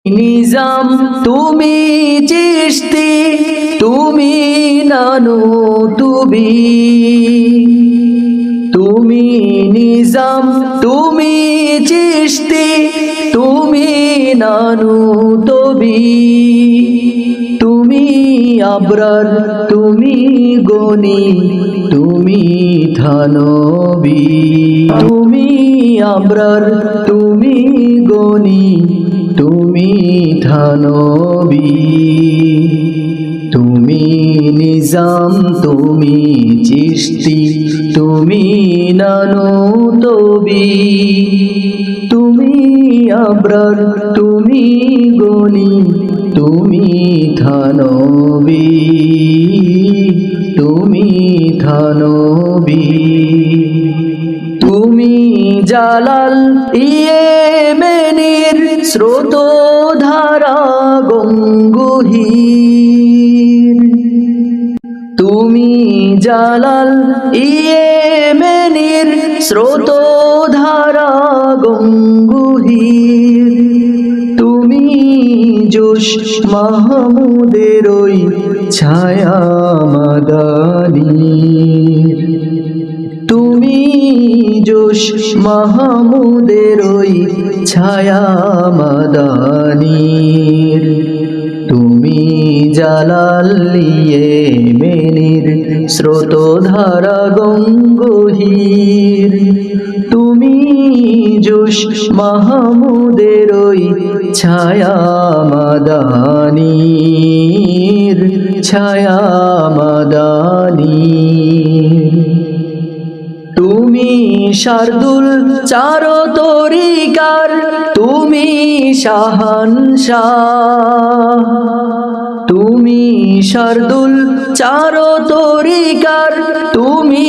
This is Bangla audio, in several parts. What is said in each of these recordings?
নিজাম তুমি চিশতি, তুমি নানু তুবি, তুমি নিজাম তুমি চিশতি, তুমি নানু তবি, তুমি আবরার তুমি গনি, তুমি থানবী, তুমি আবরার তুমি গনি, তুমি থানবী, তুমি নিজাম তুমি চিশতি, তুমি নানু তবি, তুমি আবরার তুমি গনি, তুমি থানবী, তুমি থানবী, তুমি জালাল ইয়েমেনের স্রোত ধারা গঙ্গোহীর, তুমি জালাল ইয়েমেনের স্রোত ধারা গঙ্গোহীর, তুমি জোশ মাহমুদের ওই ছায়া মাদানীর, তুমি জোশ মাহমুদের ওই ছায়া মাদানীর, তুমি জালাল ইয়েমেনের স্রোত ধারা গঙ্গোহীর, তুমি জোশ মাহমুদের ওই ছায়া মাদানীর, ছায়া মাদানীর, তুমি শার্দুল চার তরিকার তুমি শাহানশাহ, তুমি শার্দুল চার তরিকার তুমি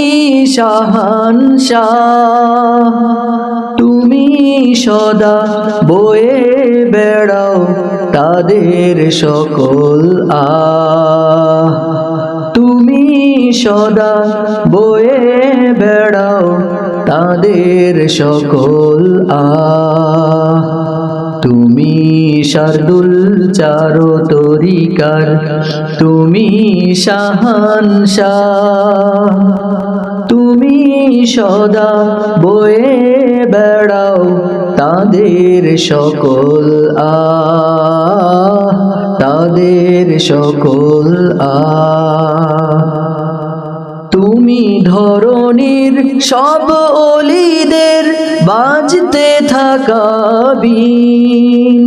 শাহানশাহ, তুমি সদা বয়ে বেড়াও তাদের সকল তুমি সদা বয়ে বেড়াও তাদের সকল তুমি শার্দুল চার তরিকার তুমি শাহানশাহ, তুমি সদা বয়ে বেড়াও তাদের সকল তাদের সকল তুমি ধরণীর সব ওলিদের বাজতে থাকা বিন,